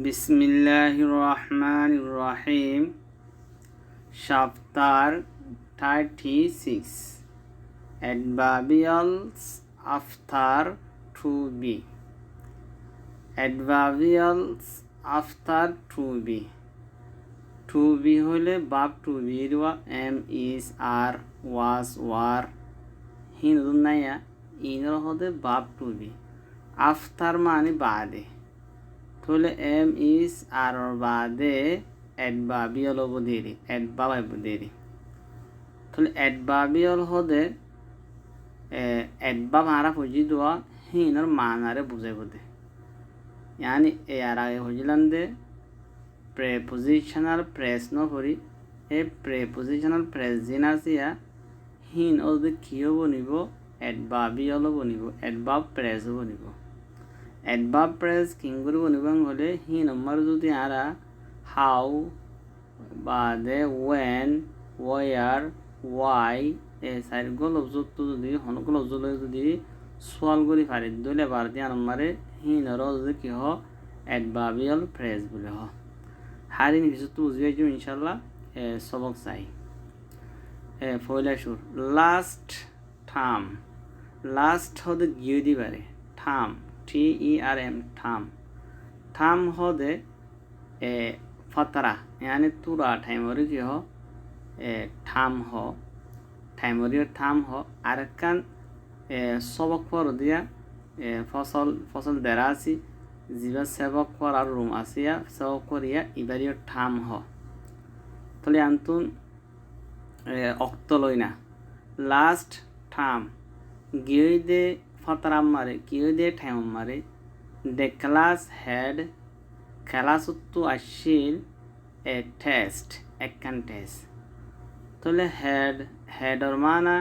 বিসমিল্লাহির রহমানির রহিম। Chapter 36 Adverbials after to be. Adverbials after to be. To be হলে verb to be এরওয়া am is are was were হিন্দুন Naiya ইনর হতে verb to be. After মানে বাদে, তাহলে M is আর বাদে adverbial হবো দেরি, অ্যাডভার্ব হবো দেরি। তাহলে অ্যাডভার্বিয়াল হতে অ্যাডভার্ব হারা ফুজি দেওয়া হিনর মানারে বুঝাই বোধে। ইয়ানি এর আগে হইলাম দে প্রেপোজিশনাল প্রেস ন করি, এই প্রেপোজিশনাল প্রেস জিন আসিয়া হিন ওদের কী হবো নিব, অ্যাডভার্বিয়াল হবো নিব, অ্যাডভার্ব প্রেস হবো নিব। অ্যাডভার্ব প্রেস কিংগুরি বনিবাং হলে হি নম্বর যদি আরা হাউ বাদে ওয়েন ওয়ার ওয়াই এ চারিগো লফজতো যদি হনকো লফজলে যদি সোয়াল করি পারি দলে বার দিয়া নম্বরে হি নর যদি কি হ অ্যাডভার্বিয়াল প্রেস বলে হ। হারি নিবিসত বুঝিয়ে যাও ইনশাল্লাহ সবক চাই। ফয়লা সুর লাস্ট থাম, লাস্ট হতে গিয়ে দিবারে থাম TERM থাম, থাম হদে ফতরা यानी तुरा ঠাইমরি কি হ থাম হ, ঠাইমরি থাম হ। আরেকখান সবক পর দিয়া ফসল ফসল দেরা আছি জিবা সেবক পর আর রুম আসিয়া সেবক করিয়া ইবারিও থাম হ। তাহলে আন্তুন অক্ত লই না লাস্ট থাম গিয়ে দে ফতরাম মারে কিও দে ঠাইম মারে। দ্য ক্লাস হ্যাড ক্লাসত্তু আসিল এ টেস্ট একখান টেস্ট। তাহলে হেড হেডর মানা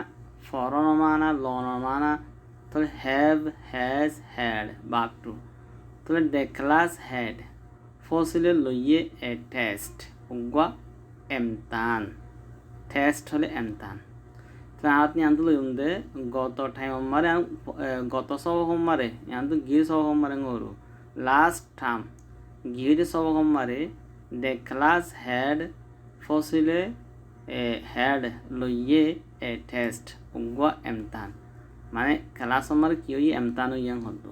ফরন মানা লন মানা, তাহলে হ্যাভ হ্যাজ হ্যাড বাপ টু। তাহলে দ্য ক্লাস হ্যাড ফসিলে লইয়ে এ টেস্ট উগা এমতান, টেস্ট হলে এমতান। আপনি আনতে লইন্দে গত টাইম মারে গত সব মারে আনতো গিয়ে সব মারে গরু লাস্ট টাইম গিয়ে সব মারে। দ্য ক্লাস হ্যাড ফসিলে হ্যাড লইয়ে এ টেস্ট উগা এমতান, মানে ক্লাস মারে কি হই এমতান ইয়াং হতো।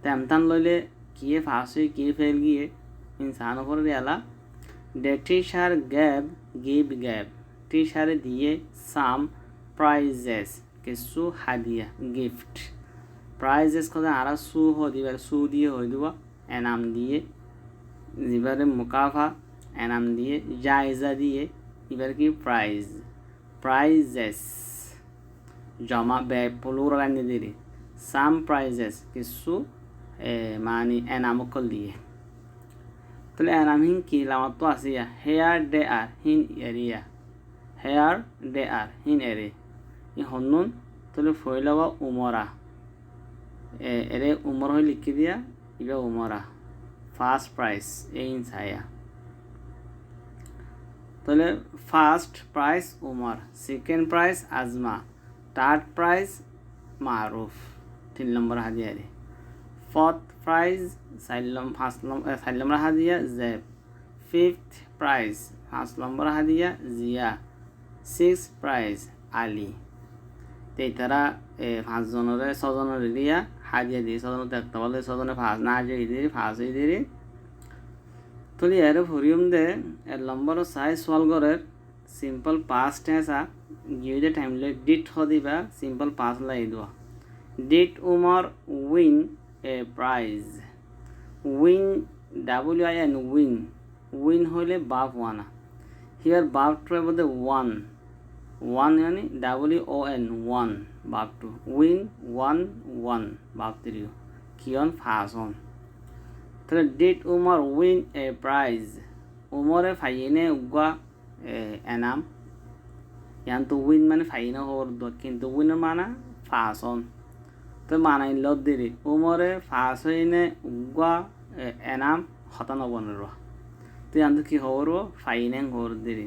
তো এমতান লইলে কিয়ে ফাঁস হয়ে কিয়ে ফেল গিয়ে ইনসান উপর দিয়ালা। দ্য টিচার গিভ টিচারে দিয়ে সাম প্রাইজেস কিছু হাদিয়া গিফট। প্রাইজেস কথা আরা সু হ দিবার সু দিয়ে হয়ে দিব এনাম দিয়ে, এবারে মুকাফা এনাম দিয়ে জায়জা দিয়ে এবার কি প্রাইজ প্রাইজেস জমা ব্যয় পলুর গান্ধী দিয়ে সাম প্রাইজেস কিছু মানে এনামকল দিয়ে। তাহলে এনাম হিন কি লামাত তো আসিয়া হেয়ার ডে আর হিন এরিয়া, হেয়ার ডে আর হিন এরে ই হন্নুন। তাহলে ফয়লাবা উমরা এরে উমর হয়ে লিখে দিয়া ইবা উমরা ফার্স্ট প্রাইস এই ছায়া। তাহলে first prize Umar, second prize Azma, third prize Maruf 3 number হাদিয়ারে, ফোর্থ প্রাইজ 4 নম্বর হাদিয়া জেব, ফিফথ প্রাইজ 5 নম্বর হাদিয়া জিয়া, 6th প্রাইজ আলী। তো তারা 5 জনের 6 জনের দিয়া হাদিয়া দিয়ে 6 জনের দেখতে বলে 6 জনের 5 না হাজিয়া দিয়ে 5 হয়ে দিয়ে। তাহলে এর ভরিউম দে 1 নম্বর সাইজ সলভ করে সিম্পল পাস্ট টেন্সা গিয়ে দে টাইম লে ডিড হ দিবা সিম্পল পাস্ট লাই দেওয়া। Did Umar win a prize, win WIN win, win হইলে বাপ ওয়ানা হিয়ার বাপ টু বলতে ওয়ান, ওয়ান মানে WON ওয়ান বাপ টু, উইন ওয়ান বাপ তিরিও কিয়ন ফার্স্ট অন। তাহলে did Umar win a prize, উমরে ফাইনে উগা এনাম ইয়ান তো উইন মানে ফাইনে হওয়ার কিন্তু উইনের মানা ফার্স্ট অন। তো মানাই লত দিরি উমরে ফার্স্ট হইনে উগা এনাম 97 তো ইয়ান তো কি হওয়ার ফাইনে হওয়ার দিরি।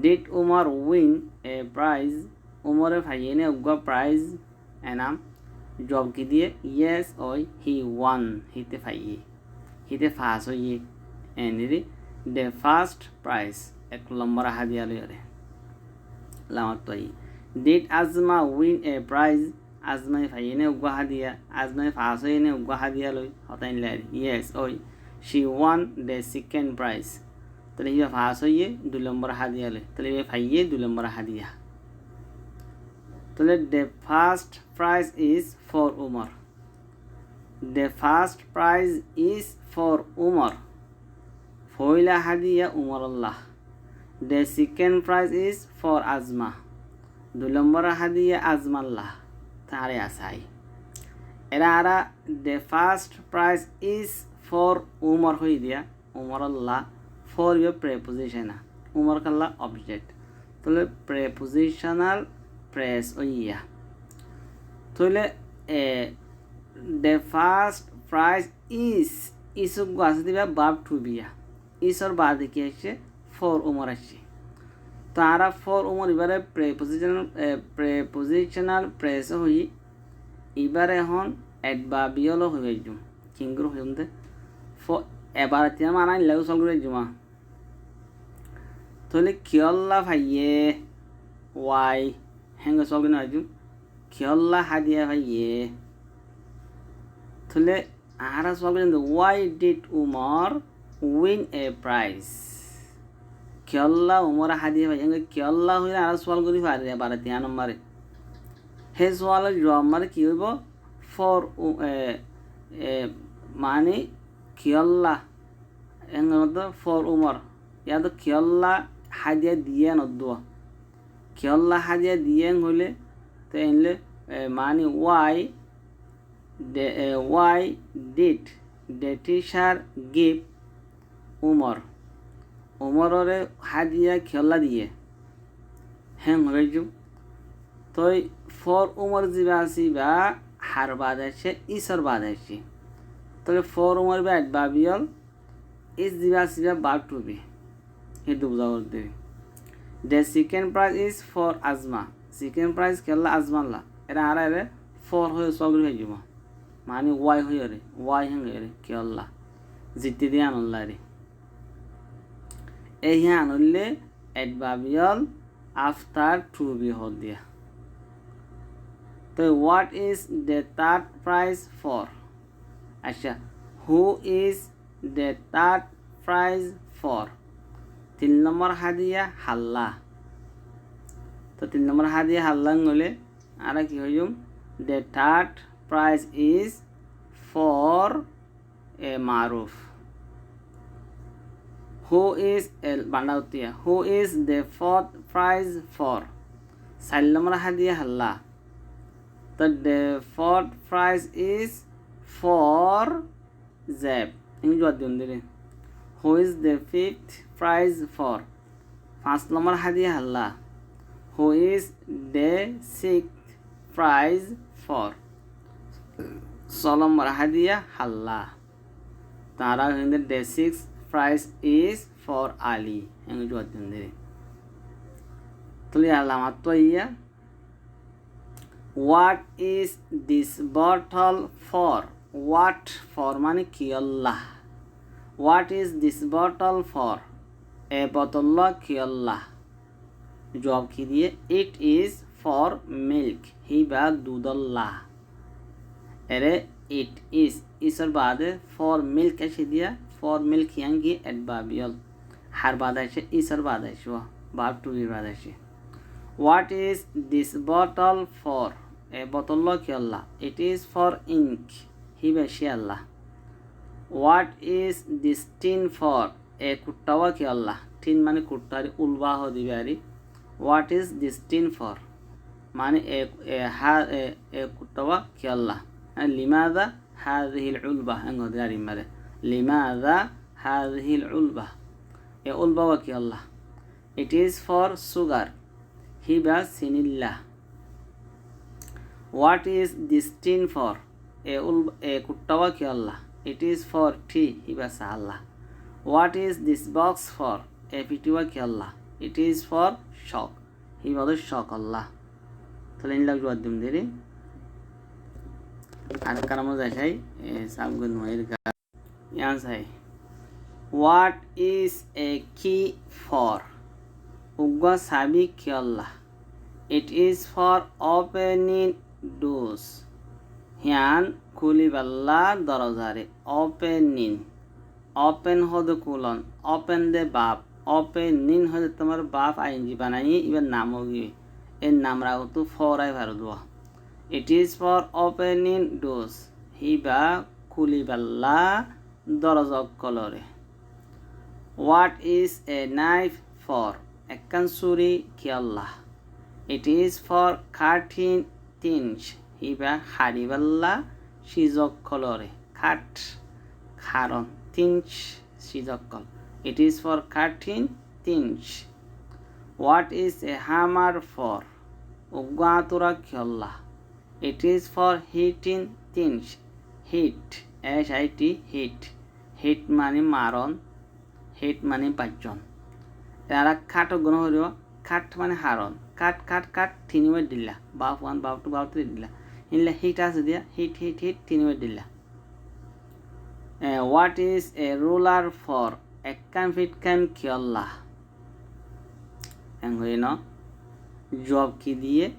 Did Umar win a prize, উমরে ফাইনে উগা প্রাইজ এনাম জব কি দিয়ে ইয়েস ওই হি ওয়ান হিতে ফাইয়ে। হিতে ফাঁস হইয়ে এনিরি the first prize এক নম্বর হাদিয়া লইরে লামাত তো did Azma win a prize Azma ফাইনে উগা হাদিয়া Azma ফাঁস হইনে উগা হাদিয়া লই হতাইন লাই yes ওই she won the second prize তাহলে হিবা ফাঁস হইয়ে 2 নম্বর হাদিয়া লই তাহলে হিবা ফাইয়ে 2 নম্বর হাদিয়া তাহলে the first prize is for Umar the first prize is for Umar Foila hadiya Umar Allah. The second prize is for Azma. 2 নম্বর হাদিয়া Azma Allah. তারে আসাই এরা the first prize is for Umar হই দিয়া Umar Allah for your preposition Umar kallah object তাহলে prepositional phrase ওইয়া তাহলে the first prize is ইসুক আছে দিবা verb to be Isère বাদে কি আসছে ফর উমর আসছে তো আরা ফর উমর এবারে প্রেপোজিশনাল প্রেস হই এবারে এখন অ্যাডভার্বিয়াল হয়ে যাম কিংগ্রো হইতে এবার তিয়া মানাই লাগু সল করে জমা তাহলে কিয়ল্লা ভাইয়ে ওয়াই হ্যাঙ্গ সল করে নাইজুম কিয়ল্লা হাদিয়া ভাইয়ে তাহলে আরা সল করে why did Umar win a prize কিয়ল্লা উমর হাদিয়া ভাই এঙ্গে কিয়ল্লা হইলে আর সওয়াল করি পারে বারে 3 নম্বরে হে সওয়ালের জবাব মানে কি হইব ফর মানে কিয়ল্লা এঙ্গে মত ফর উমর ইয়া তো কিয়ল্লা হাদিয়া দিয়ে নদুয়া কিয়ল্লা হাদিয়া দিয়ে হইলে তো এনলে মানে why did the teacher give উমররে হাদিয়া খেলা দিয়ে হ্যাঁ হয়েছু তো ফর উমর যা আসি বা হার বাদ আসছে ইসর বাদ আসছে তাহলে ফর উমর বা অ্যাডভার্বিয়াল ইস যা আসি বা বার টু বি এই দুবজা করতে the second prize is for asthma second prize খেলা আজমাল্লা এরা আর এরে ফর হয়ে সগরি হয়ে যাব মানে ওয়াই হয়ে রে ওয়াই হ্যাঁ রে খেলা জিতে দিয়ে আনল্লা রে এই হ্যাঁ আনলে অ্যাডভার্বিয়াল আফটার টু বি হল দিয়া তো what is the third prize for আচ্ছা who is the third prize for 3 number হাদিয়া হাল্লা তো 3 নম্বর হাদিয়া হাল্লা হলে আর কি হইম the third prize is for a Maruf Who is Bandautia? Who is the fourth prize for? Salamra Hadia Halla. The fourth prize is for Zeb. Who is the fifth prize for? First Lamar Hadia Halla. Who is the sixth prize for? Solamra Hadia Halla. Tara in the sixth prize is for Ali yang juat sendiri. Tulis alamat tu iya. What is this bottle for? What for mani kiyallah. What is this bottle for? A bottle kiyallah. Jawab ki diye it is for milk. Hiba dudallah. Ere it is isar baade for milk ashe diya. For milk yangi adverbial har baad ashe isar baad ashe verb to be baad ashe what is this bottle for a bottle lo ki Allah it is for ink hibe she Allah what is this tin for a kuttawa ki Allah tin mane kuttari ulba ho dibe ari what is this tin for mane a kuttawa ki Allah limadha hadhihi al-ulba ango dari mare لماذا هذه العلبة يا علبة وكي الله it is for sugar hiba sinillah what is this tin for a kutta waki Allah it is for tea hiba sa Allah what is this box for a piti waki Allah it is for shock hiba the shock Allah তাহলে ইনলাগ জোয়াদ দিম দেরি আর কারামো যাই সাবগুন ময়ের answer. What is a key for? Ugwa sabi kyalla. It is for opening doors. Hian kuli balla dorozare. Opening. Open hodo kulon. Open the bab. Opening hodo tomar bab ing banai iban naam hogi. En naam rago for ay bharudwa. It is for opening doors. Hiba kuli balla dorozok kolore. What is a knife for? Ekkan suri kyalla. It is for cutting things. Hiba hariballa shizok kolore. Cut. Karon. Things shizok kol. It is for cutting things. What is a hammer for? Ugwatura kyalla. It is for hitting things. Hit. H-I-T. Hit. Hit mani maron. Hit mani bajon. Era cut guno horiyo. Cut mani haron. Cut. Tiniwe dilla. Baf 1, baf 2, baf 3 dilla. Inle hit as dia. Hit. Tiniwe dilla. What is a ruler for? Ekkan fitkan kyalla. Engoino. Job ki diye.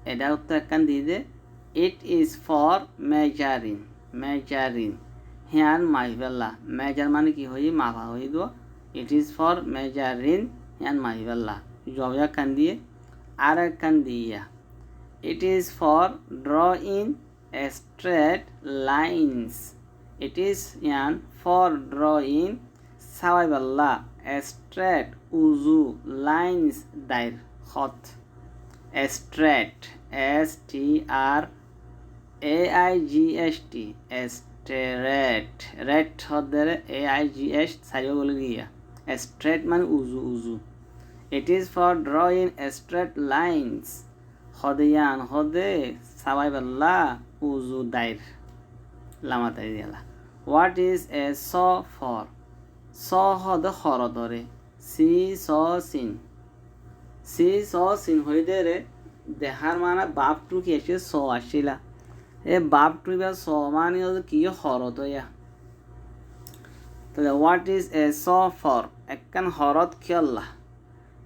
Eda utto ekkan diye. It is for measuring. Hian mahibella. Measure mani ki hoyi mapa hoyi do. It is for measuring. Hian mahibella. Job ekkan diye. Ar ekkan diya. It is for drawing straight lines. It is hian for drawing sawaibella straight uzu lines dair hot. Straight. S-T-R-A-I-G-H-T. Straight. Red hodere A-I-G-H sayo bole diya. Straight man uzu. It is for drawing straight lines. Hodeyan hode sawaibella uzu dair. Lama tai diala. What is a saw for? Saw hode horodore. See-saw sin. See-saw sin hoidere dehar mana bab tu ki ashe saw ashila. E bab tu ba saw mani hodo ki horodo ya. Tale what is a saw for? Ekkan horod kyalla.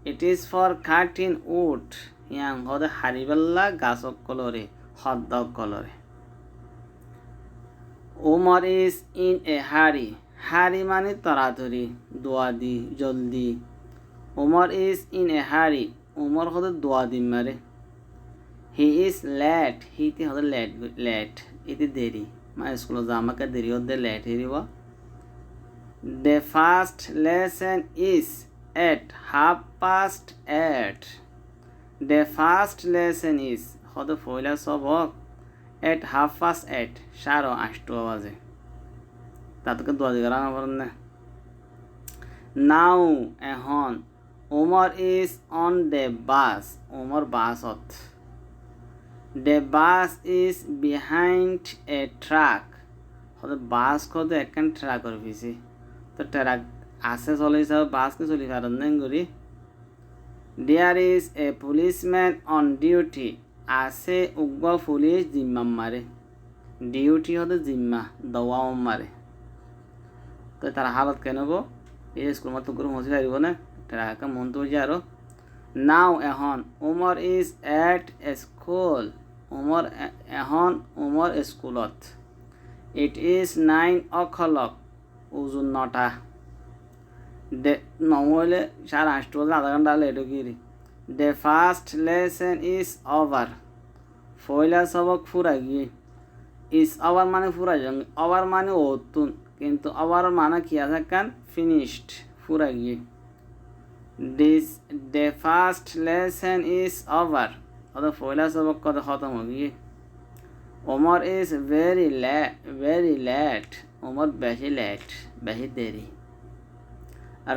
It is for cutting wood. Yang hode haribella gasok kolore. Hotdog kolore. Umar is in a hurry. Hurry mani taradhuri. Duadi, joldi. Umar is in a hurry. Umar hode duadi mare. He is late. He ti hode late. Iti deri. Ma school jama ka deri hode late hiriwa. The first lesson is at 8:30. The first lesson is hode foila sobok at 8:30. Sharo 8 baje. Tatke duadi garana parne. Now ehon Umar is on the bus. Umar basot. The bus is behind a truck. Hode bus ko to ekkan truck or bisi. To truck ase chole hisab bus ke choli paron na gori. There is a policeman on duty. Ase ugwa police jimma mare. Duty hode jimma dawa mare. To tar halat kenobo এই school মত গুরু মজি পারিব না টাকা মন তো যারো নাও এখন Umar is at school Umar স্কুলত ইট ইজ 9 o'clock ওজন 9টা দে নহলে 8:30 বলে আধা ঘন্টা লেট গিরি the first lesson is over ফয়লা সবক ফুরা গিয়ে ইজ ওভার মানে ফুরা যান ওভার মানে ওতুন কিন্তু ওভার মানে কি আছে কান finished pura giye the first lesson is over oda foila sabak koda khatam ho giye Omar is very late Omar beshi late beshi deri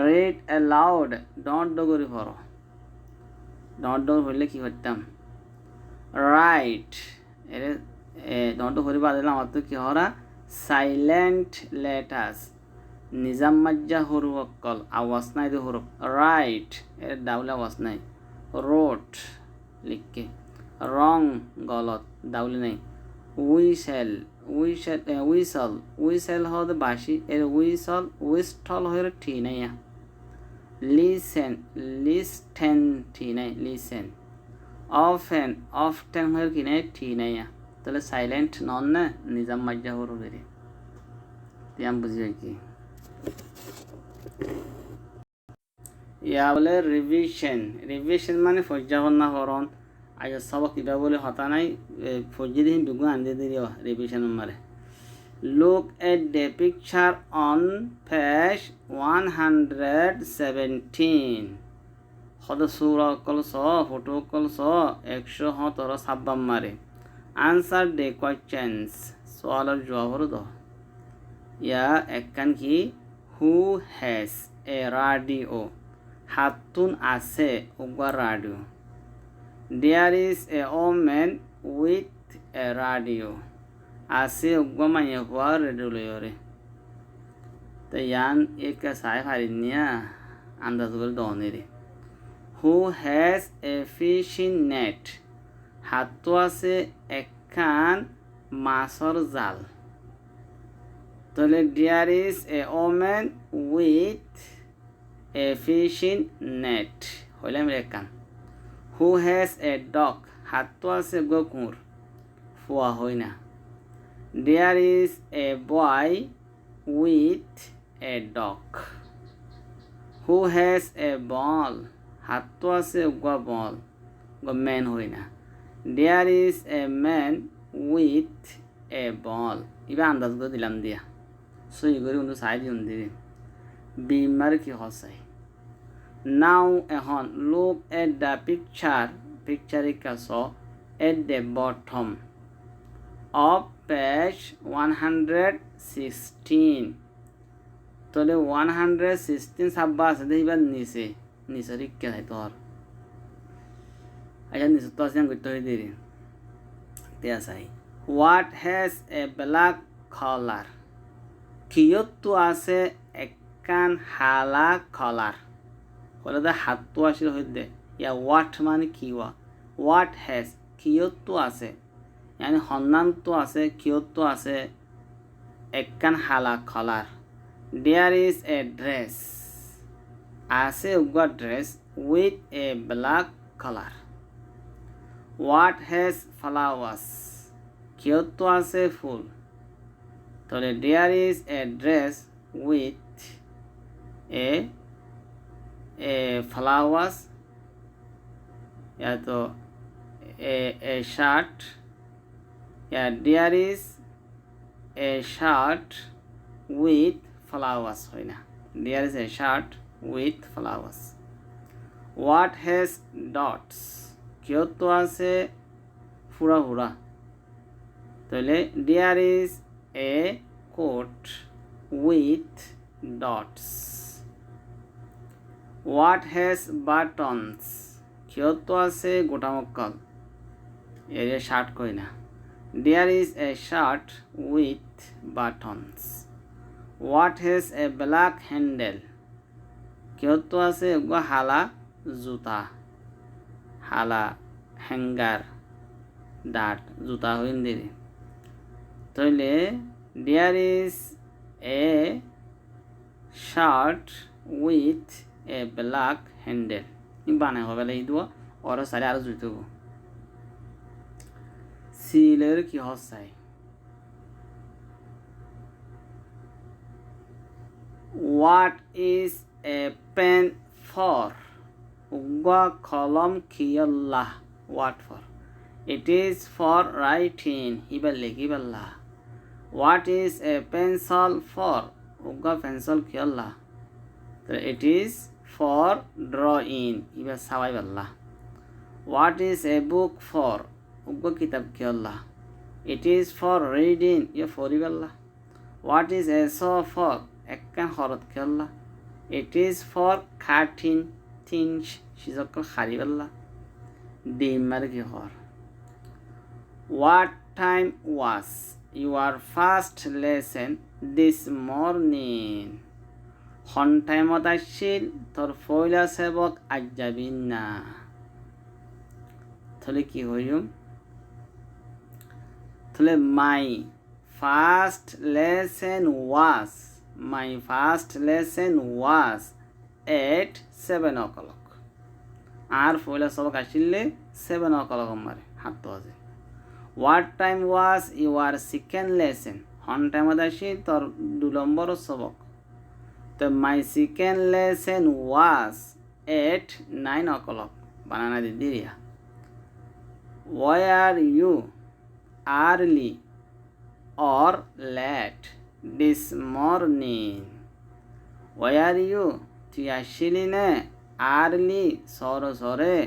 read aloud don't dogori poro don't dogori hoile ki করতাম right ere don't dogori badela amar to ki hora silent letters Nizam মাজ্জা হরুফ অক্কল আওয়াজ নাই দে হরুফ right এর দাউলে আওয়াজ নাই রোট লিখকে রং গলত দাউলে নাই we shall whistle হতে বাসি এর উইস্টল হয়ে ঠিক নাই লিস্টেন ঠিক নাই লিসেন অফটেন হয়ে কি নাই ঠিক নাই তাহলে সাইলেন্ট নন না নিজাম মাজ্জা হরো বেরি তিয়াম বুঝি কি ইয়া বলে রিভিশন মানে ফজ্জাবন্না হরণ আজ সবক কিবা বলে হতা নাই ফজ্জি দিন দুগুণ আনতে দিও রিভিশন মারে Look at the picture on page 117. Hod sura kol so photo kol so 117 mare. Answer the questions. Soalar jawab horo do. Ya ekkan ki who has a radio? Hatun ase ugwa radio. There is a woman with a radio. Ase ugwa manya hua radio leyore. তো ইয়ান একটা সাই ফারিনিয়া আন্দাজ করে দনে রে who has a fishing net হাতটো আছে একখান মাছৰ জাল তাহলে there is a woman with a fishing net হইলাম একখান হু হ্যাজ এ ডগ হাতটো আছে গকুর ফুয়া হয় না there is a boy with a dog. Who has a ball? হাতটো আছে গো বল গো ম্যান হই না There is a man with a ball. ইবা আন্দাজ করে দিলাম দিয়া সই করে উনি সাই দিন দিবি বিমার কি হসাই নাও এখন look at the picture কাছ at the bottom of page 116 তাহলে 116 সাব্বা আছে দেখিবার নিচে রিক্কে হয় তোর আচ্ছা নিচে তো আসেন করতে হয়ে দেরি দেয়া চাই হোয়াট হ্যাজ এ ব্ল্যাক কলার কিয়তো আছে একখান হালা কলার বলে দে হাতটো আসিল হয়ে দে ইয়া হোয়াট মানে কিওয়া হোয়াট হ্যাজ কিয়তো আছে यानी हन्नान तो आसे क्यों तो आसे एकkan हाला color there is a dress आसे उगा dress with a black color what has flowers क्यों तो आसे फूल तो there is a dress with a flowers या तो a shirt Yeah, there is a shirt with flowers. There is a shirt with flowers. What has dots? क्यों तो आसे फुरा फुरा तो ले there is a coat with dots. What has buttons? क्यों तो आसे गोटा मक्कल ये shirt कोई ना There is a shirt with buttons. What has a black handle? क्यों तो आसे उगा हाला जूता हाला हैंगर डाट जूता हो इंदे तो ले there is a shirt with a black handle इन बाने हो वाले इधवा और सारे आरज़ जूते को सीलर की हौसाई What is a pen for? Uga column kiyallah. What for? It is for writing. Hiballa. What is a pencil for? Uga pencil kiyallah. It is for drawing. Hiballa. What is a book for? उग्गो किताब के अल्लाह it is for reading ये फौरी अल्लाह what is a saw for एक्कन खरत के अल्लाह it is for cutting things शिजक्कल खारी अल्लाह डीमर के खर what time was your first lesson this morning हन time आशील तोर फैला सेबक आज जाबी ना थले की होयुम তাহলে my first lesson was at 7 o'clock. আর পয়লা সবক আসলে 7 o'clock মারে হাত আছে। What time was your second lesson? হন টাইম আসি তোর 2 নম্বর সবক। তো my second lesson was at 9 o'clock. বানানা দিদিয়া। Were you early or late this morning? Where you? তুই আসছিলি না আর্লি সরে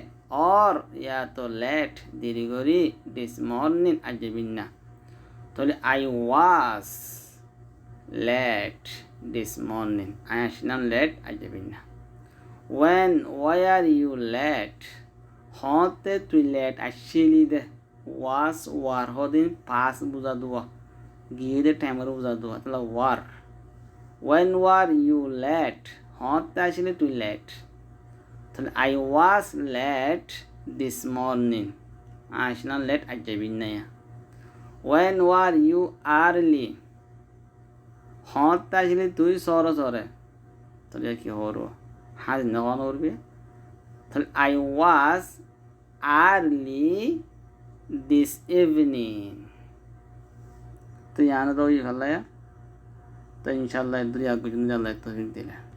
or ইয়া তো লেট দেরি করি this morning আজ যাবিন না। তাহলে I was late this morning. I আসলাম লেট আজ যাবিন না। When were you late? হতে তুই লেট আসছিলি দে was war হদিন পাস বুঝা দুয়া গিয়ে দে টাইমের বুঝা দুয়া তাহলে war. When were you late? হতে আসলে তুই লেট তাহলে I was late this morning. আসলাম লেট আজ যাবিন না। When were you early? হতে আসলে তুই সরে তাহলে কি হরো হাজ নগন করবে তাহলে I was early this evening. তো ইয়ানো তো ভালো তো ইনশাল্লাহ দুনিয়া গুজন আল্লাহ তৌফিক দিলে।